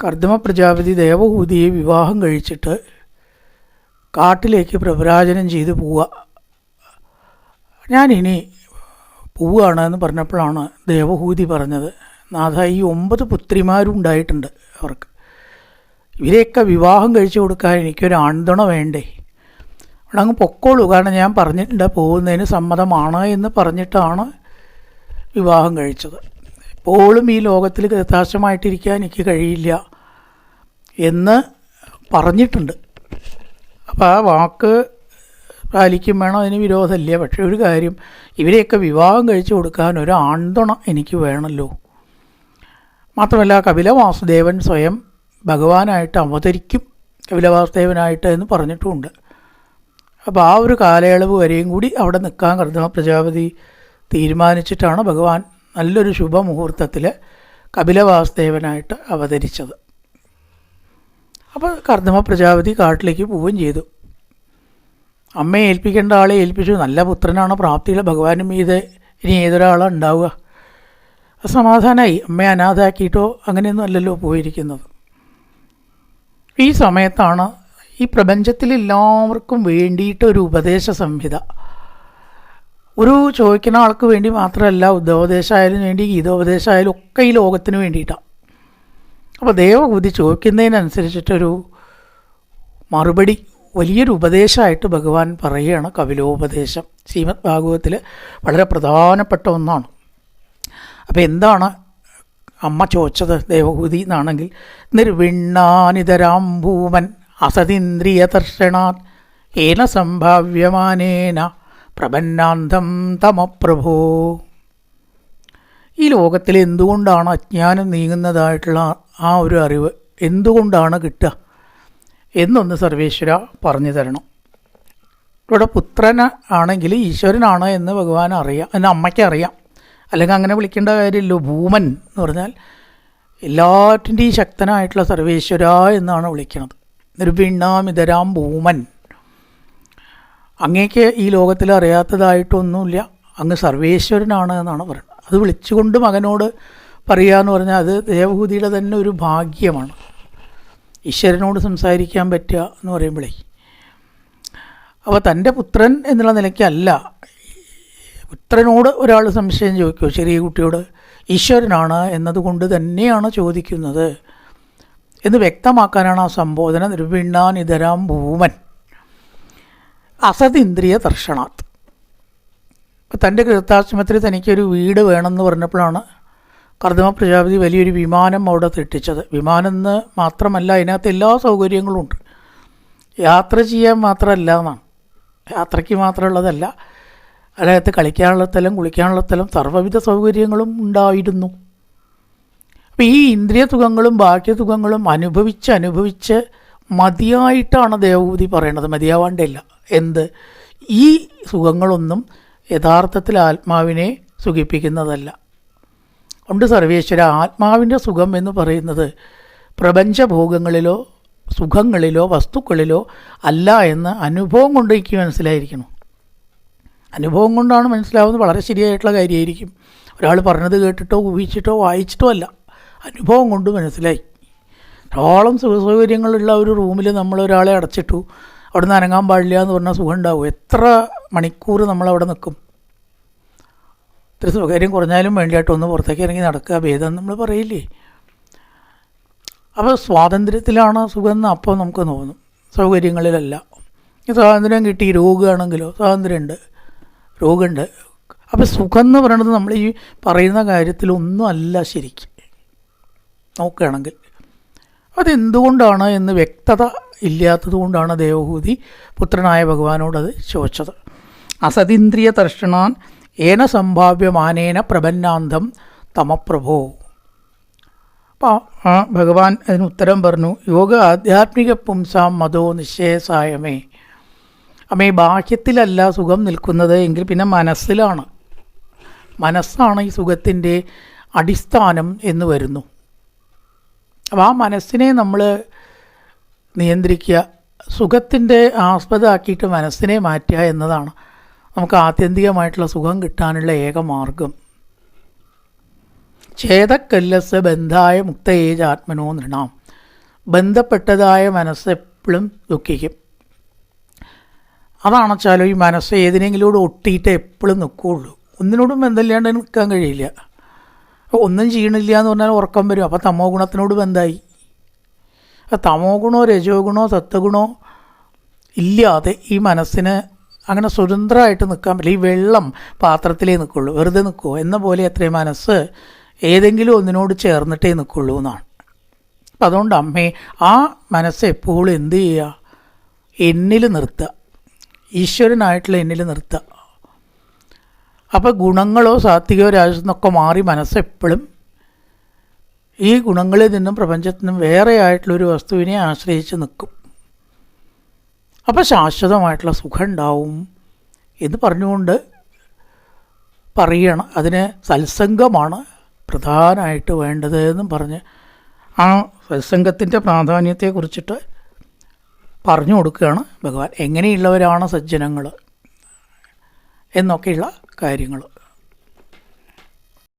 കർദമ പ്രജാപതി ദേവഹൂതിയെ വിവാഹം കഴിച്ചിട്ട് കാട്ടിലേക്ക് പ്രവരാജനം ചെയ്ത് പോവുക. ഞാനിനി പോവുകയാണ് എന്ന് പറഞ്ഞപ്പോഴാണ് ദേവഹൂതി പറഞ്ഞത്, നാഥ, ഈ 9 പുത്രിമാരുണ്ടായിട്ടുണ്ട് അവർക്ക്. ഇവരെയൊക്കെ വിവാഹം കഴിച്ചു കൊടുക്കാൻ എനിക്കൊരു ആൺതുണ വേണ്ടേ? അവിടെ അങ്ങ് പൊക്കോളൂ, കാരണം ഞാൻ പറഞ്ഞിട്ടുണ്ട് പോകുന്നതിന് സമ്മതമാണ് എന്ന് പറഞ്ഞിട്ടാണ് വിവാഹം കഴിച്ചത്. എപ്പോഴും ഈ ലോകത്തിൽ കൃതാർത്ഥമായിട്ടിരിക്കാൻ എനിക്ക് കഴിയില്ല എന്ന് പറഞ്ഞിട്ടുണ്ട്. അപ്പോൾ ആ വാക്ക് പാലിക്കും വേണം, അതിന് വിരോധമില്ല. പക്ഷേ ഒരു കാര്യം, ഇവരെയൊക്കെ വിവാഹം കഴിച്ചു കൊടുക്കാൻ ഒരു ആൺതുണ എനിക്ക് വേണമല്ലോ. മാത്രമല്ല കപിലവാസുദേവൻ സ്വയം ഭഗവാനായിട്ട് അവതരിക്കും, കപിലവാസുദേവനായിട്ട് എന്ന് പറഞ്ഞിട്ടുമുണ്ട്. അപ്പോൾ ആ ഒരു കാലയളവ് വരെയും കൂടി അവിടെ നിൽക്കാൻ കർദമ പ്രജാപതി തീരുമാനിച്ചിട്ടാണ് ഭഗവാൻ നല്ലൊരു ശുഭമുഹൂർത്തത്തിൽ കപിലവാസുദേവനായിട്ട് അവതരിച്ചത്. അപ്പോൾ കർദമ പ്രജാപതി കാട്ടിലേക്ക് പോവുകയും ചെയ്തു. അമ്മയെ ഏൽപ്പിക്കേണ്ട ആളെ ഏൽപ്പിച്ചു. നല്ല പുത്രനാണ്, പ്രാപ്തിയുള്ള ഭഗവാനും മീതെ ഇനി ഏതൊരാളാണ് ഉണ്ടാവുക. സമാധാനമായി. അമ്മയെ അനാഥാക്കിയിട്ടോ അങ്ങനെയൊന്നും അല്ലല്ലോ പോയിരിക്കുന്നത്. ഈ സമയത്താണ് ഈ പ്രപഞ്ചത്തിൽ എല്ലാവർക്കും വേണ്ടിയിട്ടൊരു ഉപദേശ സംഹിത, ഒരു ചോദിക്കുന്ന ആൾക്ക് വേണ്ടി മാത്രമല്ല, ഉദ്ധവോപദേശമായാലും വേണ്ടി ഗീതോപദേശമായാലും ഒക്കെ ഈ ലോകത്തിന് വേണ്ടിയിട്ടാണ്. അപ്പോൾ ദേവഹൂതി ചോദിക്കുന്നതിനനുസരിച്ചിട്ടൊരു മറുപടി വലിയൊരു ഉപദേശമായിട്ട് ഭഗവാൻ പറയുകയാണ്. കപിലോപദേശം ശ്രീമദ് ഭാഗവതത്തിൽ വളരെ പ്രധാനപ്പെട്ട ഒന്നാണ്. അപ്പോൾ എന്താണ് അമ്മ ചോദിച്ചത് ദേവഹൂതി എന്നാണെങ്കിൽ, നിർവിണ്ണാനിതരാം ഭൂമൻ അസതീന്ദ്രിയ ദർശനാത് ഏന സംഭാവ്യമാനേന പ്രപന്നാന്തം തമപ്രഭോ. ഈ ലോകത്തിൽ എന്തുകൊണ്ടാണ് അജ്ഞാനം നീങ്ങുന്നതായിട്ടുള്ള ആ ഒരു അറിവ് എന്തുകൊണ്ടാണ് കിട്ടുക എന്നൊന്ന് സർവേശ്വര പറഞ്ഞു തരണം. ഇവിടെ പുത്രൻ ആണെങ്കിൽ ഈശ്വരനാണ് എന്ന് ഭഗവാൻ അറിയാം, എന്ന് അമ്മയ്ക്ക് അറിയാം. അല്ലെങ്കിൽ അങ്ങനെ വിളിക്കേണ്ട കാര്യമില്ലല്ലോ. ഭൂമൻ എന്ന് പറഞ്ഞാൽ എല്ലാറ്റിൻ്റെയും ശക്തനായിട്ടുള്ള സർവേശ്വര എന്നാണ് വിളിക്കുന്നത്. നിർവിണ്ണാമിതരാം ഭൂമൻ, അങ്ങേക്ക് ഈ ലോകത്തിൽ അറിയാത്തതായിട്ടൊന്നുമില്ല, അങ്ങ് സർവേശ്വരനാണ് എന്നാണ് പറയുന്നത്. അത് വിളിച്ചുകൊണ്ട് മകനോട് പറയുക എന്ന് പറഞ്ഞാൽ അത് ദേവഹൂതിയുടെ തന്നെ ഒരു ഭാഗ്യമാണ്. ഈശ്വരനോട് സംസാരിക്കാൻ പറ്റുക എന്ന് പറയുമ്പോഴേ, അപ്പോൾ തൻ്റെ പുത്രൻ എന്നുള്ള നിലയ്ക്കല്ല, പുത്രനോട് ഒരാൾ സംശയം ചോദിക്കുമോ ചെറിയ കുട്ടിയോട്? ഈശ്വരനാണ് എന്നതുകൊണ്ട് തന്നെയാണ് ചോദിക്കുന്നത് എന്ന് വ്യക്തമാക്കാനാണ് ആ സംബോധന. നിർവിണ്ണാനിതരാം ഭൂമൻ അസതീന്ദ്രിയ ദർശനാത്. തൻ്റെ കൃതാശ്രമത്തിൽ തനിക്കൊരു വീട് വേണമെന്ന് പറഞ്ഞപ്പോഴാണ് കർദമ പ്രജാപതി വലിയൊരു വിമാനം അവിടെ തെട്ടിച്ചത്. വിമാനം എന്ന് മാത്രമല്ല, അതിനകത്ത് എല്ലാ സൗകര്യങ്ങളും ഉണ്ട്. യാത്ര ചെയ്യാൻ മാത്രമല്ല എന്നാണ്, യാത്രയ്ക്ക് മാത്രമുള്ളതല്ല, അതിനകത്ത് കളിക്കാനുള്ള സ്ഥലം, കുളിക്കാനുള്ള സ്ഥലം, സർവ്വവിധ സൗകര്യങ്ങളും ഉണ്ടായിരുന്നു. അപ്പോൾ ഈ ഇന്ദ്രിയ സുഖങ്ങളും ബാഹ്യസുഖങ്ങളും അനുഭവിച്ച് മതിയായിട്ടാണ് ദേവഹൂതി പറയണത്, മതിയാവാണ്ടല്ല. എന്ത്? ഈ സുഖങ്ങളൊന്നും യഥാർത്ഥത്തിൽ ആത്മാവിനെ സുഖിപ്പിക്കുന്നതല്ല. ഉണ്ട് സർവേശ്വര, ആത്മാവിൻ്റെ സുഖം എന്ന് പറയുന്നത് പ്രപഞ്ചഭോഗങ്ങളിലോ സുഖങ്ങളിലോ വസ്തുക്കളിലോ അല്ല എന്ന് അനുഭവം കൊണ്ട് എനിക്ക് മനസ്സിലായിരിക്കണം. അനുഭവം കൊണ്ടാണ് മനസ്സിലാവുന്നത്, വളരെ ശരിയായിട്ടുള്ള കാര്യമായിരിക്കും. ഒരാൾ പറഞ്ഞത് കേട്ടിട്ടോ ഊഹിച്ചിട്ടോ വായിച്ചിട്ടോ അല്ല, അനുഭവം കൊണ്ട് മനസ്സിലായി. ധാരാളം സുഖസൗകര്യങ്ങളുള്ള ഒരു റൂമിൽ നമ്മളൊരാളെ അടച്ചിട്ടു, അവിടെ നിന്ന് അനങ്ങാൻ പാടില്ല എന്ന് പറഞ്ഞാൽ സുഖം ഉണ്ടാവും. എത്ര മണിക്കൂർ നമ്മളവിടെ നിൽക്കും? ഇത്ര സൗകര്യം കുറഞ്ഞാലും വേണ്ടിയിട്ടൊന്ന് പുറത്തേക്ക് ഇറങ്ങി നടക്കുക ഭേദം നമ്മൾ പറയില്ലേ. അപ്പോൾ സ്വാതന്ത്ര്യത്തിലാണ് സുഖം എന്ന് അപ്പോൾ നമുക്ക് തോന്നും, സൗകര്യങ്ങളിലല്ല. ഈ സ്വാതന്ത്ര്യം കിട്ടി, രോഗമാണെങ്കിലോ സ്വാതന്ത്ര്യമുണ്ട്, രോഗമുണ്ട്. അപ്പോൾ സുഖം എന്ന് പറയുന്നത് നമ്മൾ ഈ പറയുന്ന കാര്യത്തിലൊന്നും അല്ല ശരിക്കും നോക്കുകയാണെങ്കിൽ. അതെന്തുകൊണ്ടാണ് എന്ന് വ്യക്തത ഇല്ലാത്തത് കൊണ്ടാണ് ദേവഹൂതി പുത്രനായ ഭഗവാനോടത് ചോദിച്ചത്. അസതീന്ദ്രിയ ദർശനാൻ ഏന സംഭാവ്യമാനേന പ്രപന്നാന്തം തമപ്രഭോ. അപ്പോൾ ഭഗവാൻ അതിന് ഉത്തരം പറഞ്ഞു, യോഗ ആധ്യാത്മിക പുംസാം മതോ നിശ്ചയസായമേ. അമ്മേ, ബാഹ്യത്തിലല്ല സുഖം നിൽക്കുന്നത് എങ്കിൽ പിന്നെ മനസ്സിലാണ്. മനസ്സാണ് ഈ സുഖത്തിൻ്റെ അടിസ്ഥാനം എന്ന് വരുന്നു. അപ്പോൾ ആ മനസ്സിനെ നമ്മൾ നിയന്ത്രിക്കുക, സുഖത്തിൻ്റെ ആസ്പദമാക്കിയിട്ട് മനസ്സിനെ മാറ്റുക എന്നതാണ് നമുക്ക് ആത്യന്തികമായിട്ടുള്ള സുഖം കിട്ടാനുള്ള ഏക മാർഗം. ഛേദക്കല്ലസ് ബന്ധായ മുക്തയേജാത്മനോ നൃണാം. ബന്ധപ്പെട്ടതായ മനസ്സ് എപ്പോഴും ദുഃഖിക്കും. അതാണെച്ചാലോ ഈ മനസ്സ് ഏതിനെങ്കിലൂടെ ഒട്ടിയിട്ട് എപ്പോഴും നിൽക്കുകയുള്ളൂ. ഒന്നിനോടും ബന്ധമില്ലാണ്ട് നിൽക്കാൻ കഴിയില്ല. ഒന്നും ചെയ്യണില്ല എന്ന് പറഞ്ഞാൽ ഉറക്കം വരും. അപ്പോൾ തമോ ഗുണത്തിനോട് ബന്ധമായി. തമോ ഗുണോ രജോ ഗുണോ സത്വഗുണോ ഇല്ലാതെ ഈ മനസ്സിന് അങ്ങനെ സ്വതന്ത്രമായിട്ട് നിൽക്കാൻ പറ്റില്ല. ഈ വെള്ളം പാത്രത്തിലേ നിൽക്കുള്ളൂ, വെറുതെ നിൽക്കുമോ എന്ന പോലെ എത്രയും മനസ്സ് ഏതെങ്കിലും ഒന്നിനോട് ചേർന്നിട്ടേ നിൽക്കുള്ളൂ എന്നാണ്. അപ്പം അതുകൊണ്ട് അമ്മേ ആ മനസ്സ് എപ്പോഴും എന്ത് ചെയ്യുക, എന്നിൽ നിർത്തുക, ഈശ്വരനായിട്ടുള്ള എന്നിൽ നിർത്തുക. അപ്പോൾ ഗുണങ്ങളോ സാത്വികോ രാജസെന്നൊക്കെ മാറി മനസ്സെപ്പോഴും ഈ ഗുണങ്ങളിൽ നിന്നും പ്രപഞ്ചത്തിൽ നിന്നും വേറെ ആയിട്ടുള്ളൊരു വസ്തുവിനെ ആശ്രയിച്ച് നിൽക്കും. അപ്പോൾ ശാശ്വതമായിട്ടുള്ള സുഖം ഉണ്ടാവും എന്ന് പറഞ്ഞുകൊണ്ട് പറയണം. അതിന് സത്സംഗമാണ് പ്രധാനമായിട്ട് വേണ്ടത് എന്നും പറഞ്ഞ് ആ സത്സംഗത്തിൻ്റെ പ്രാധാന്യത്തെക്കുറിച്ചിട്ട് പറഞ്ഞു കൊടുക്കുകയാണ് ഭഗവാൻ. എങ്ങനെയുള്ളവരാണ് സജ്ജനങ്ങൾ എന്നൊക്കെയുള്ള കാര്യങ്ങൾ.